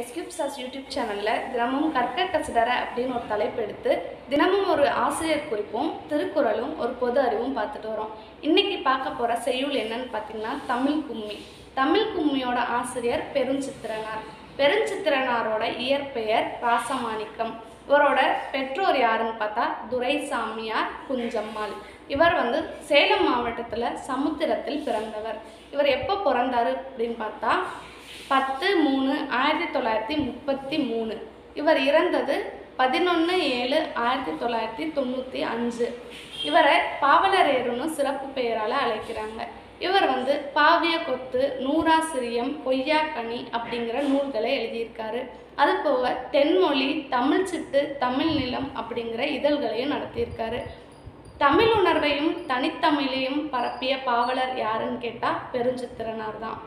எஸ்கியூப்ஸாஸ் YouTube சேனலில் தினமும் கற்க கசடற அப்படின்னு ஒரு தலைப்பு எடுத்து தினமும் ஒரு ஆசிரியர் குறிப்பும் திருக்குறளும் ஒரு பொது அறிவும் பார்த்துட்டு வரோம். இன்றைக்கி பார்க்க போகிற செய்யுள் என்னன்னு பார்த்தீங்கன்னா தமிழ் கும்மி. தமிழ் கும்மியோட ஆசிரியர் பெருஞ்சித்திரனார். பெருஞ்சித்திரனாரோட இயற்பெயர் ராசமாணிக்கம். இவரோட பெற்றோர் யாருன்னு பார்த்தா துரைசாமியார் குஞ்சம்மாள். இவர் சேலம் மாவட்டத்தில் சமுத்திரத்தில் பிறந்தவர். இவர் எப்போ பிறந்தார் அப்படின்னு பார்த்தா 10/3/1933. இவர் இறந்தது 11/7/1995. இவரை பாவலரேறுன்னு சிறப்பு பெயரால் அழைக்கிறாங்க. இவர் பாவிய கொத்து, நூறாசிரியம், கொய்யாக்கனி அப்படிங்கிற நூல்களை எழுதியிருக்காரு. அதுபோக தென்மொழி, தமிழ் சிட்டு, தமிழ் நிலம் அப்படிங்கிற இதழ்களையும் நடத்தியிருக்காரு. தமிழ் உணர்வையும் தனித்தமிழையும் பரப்பிய பாவலர் யாருன்னு கேட்டால் பெருஞ்சித்திரனார் தான்.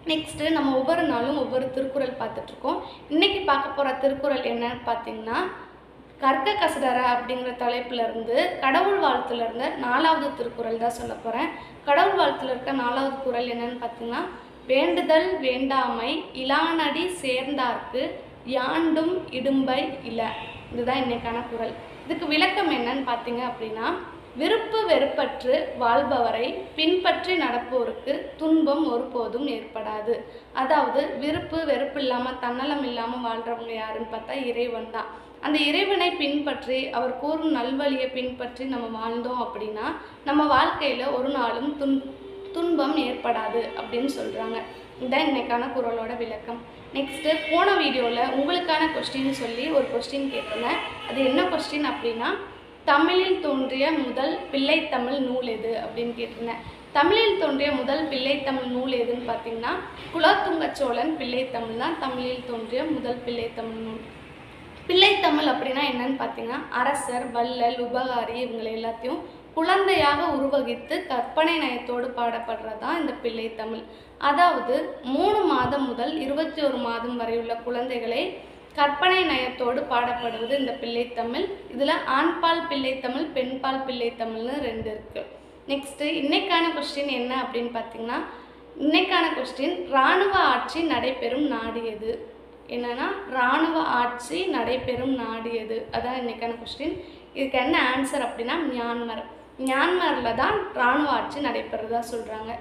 நெக்ஸ்ட்டு நம்ம ஒவ்வொரு நாளும் ஒவ்வொரு திருக்குறள் பார்த்துட்ருக்கோம். இன்றைக்கி பார்க்க போகிற திருக்குறள் என்னன்னு பார்த்தீங்கன்னா கற்க கசடற அப்படிங்கிற தலைப்பிலேருந்து கடவுள் வாழ்த்துலேருந்து 4வது திருக்குறள் தான் சொல்ல போகிறேன். கடவுள் வாழ்த்துல இருக்க 4வது குறள் என்னன்னு பார்த்தீங்கன்னா வேண்டுதல் வேண்டாமை இலானடி சேர்ந்தார்க்கு யாண்டும் இடும்பை இல. இதுதான் இன்னைக்கான குறள். இதுக்கு விளக்கம் என்னன்னு பார்த்தீங்க அப்படின்னா விருப்பு வெறுப்பற்று வாழ்பவரை பின்பற்றி நடப்போருக்கு துன்பம் ஒருபோதும் ஏற்படாது. அதாவது விருப்பு வெறுப்பு இல்லாமல் தன்னலம் இல்லாமல் வாழ்கிறவங்க யாருன்னு பார்த்தா இறைவன் தான். அந்த இறைவனை பின்பற்றி அவர் கூறும் நல்வழியை பின்பற்றி நம்ம வாழ்ந்தோம் அப்படின்னா நம்ம வாழ்க்கையில் ஒரு நாளும் துன்பம் ஏற்படாது அப்படின்னு சொல்கிறாங்க. இதுதான் இன்னைக்கான குறளோட விளக்கம். நெக்ஸ்ட்டு போன வீடியோவில் உங்களுக்கான கொஸ்டின் சொல்லி ஒரு கொஸ்டின் கேட்டிருந்தேன். அது என்ன கொஸ்டின் அப்படின்னா தமிழில் தோன்றிய முதல் பிள்ளைத்தமிழ் நூல் எது அப்படின்னு கேட்டிருந்தேன். தமிழில் தோன்றிய முதல் பிள்ளைத்தமிழ் நூல் எதுன்னு பார்த்தீங்கன்னா குலோத்துங்க சோழன் பிள்ளைத்தமிழ் தான் தமிழில் தோன்றிய முதல் பிள்ளைத்தமிழ் நூல். பிள்ளைத்தமிழ் அப்படின்னா என்னன்னு பார்த்தீங்கன்னா அரசர், வள்ளல், உபகாரி இவங்களை எல்லாத்தையும் குழந்தையாக உருவகித்து கற்பனை நயத்தோடு பாடப்படுறது தான் இந்த பிள்ளைத்தமிழ். அதாவது 3 மாதம் முதல் 21 மாதம் வரை உள்ள குழந்தைகளை கற்பனை நயத்தோடு பாடப்படுவது இந்த பிள்ளைத்தமிழ். இதில் ஆண்பால் பிள்ளைத்தமிழ், பெண்பால் பிள்ளைத்தமிழ்னு 2 இருக்குது. நெக்ஸ்ட்டு இன்னைக்கான கொஸ்டின் என்ன அப்படின்னு பார்த்தீங்கன்னா இன்னைக்கான கொஸ்டின் இராணுவ ஆட்சி நடைபெறும் நாடு எது? என்னன்னா இராணுவ ஆட்சி நடைபெறும் நாடு எது? அதான் இன்னைக்கான கொஸ்டின். இதுக்கு என்ன ஆன்சர் அப்படின்னா மியான்மர். மியான்மரில் தான் இராணுவ ஆட்சி நடைபெறதா சொல்கிறாங்க.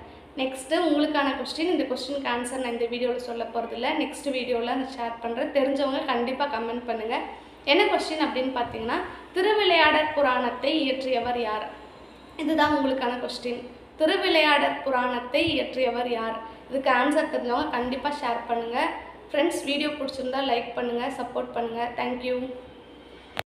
நெக்ஸ்ட்டு உங்களுக்கான கொஸ்டின். இந்த கொஸ்டினுக்கு ஆன்சர் நான் இந்த வீடியோவில் சொல்ல போகிறதில்ல, நெக்ஸ்ட் வீடியோவில் நான் ஷேர் பண்ணுறேன். தெரிஞ்சவங்க கண்டிப்பாக கமெண்ட் பண்ணுங்கள். என்ன கொஸ்டின் அப்படின்னு பார்த்தீங்கன்னா திருவிளையாடற் புராணத்தை இயற்றியவர் யார்? இதுதான் உங்களுக்கான கொஸ்டின். திருவிளையாடற் புராணத்தை இயற்றியவர் யார்? இதுக்கு ஆன்சர் தெரிஞ்சவங்க கண்டிப்பாக ஷேர் பண்ணுங்கள். ஃப்ரெண்ட்ஸ், வீடியோ பிடிச்சிருந்தா லைக் பண்ணுங்கள், சப்போர்ட் பண்ணுங்கள். தேங்க்யூ.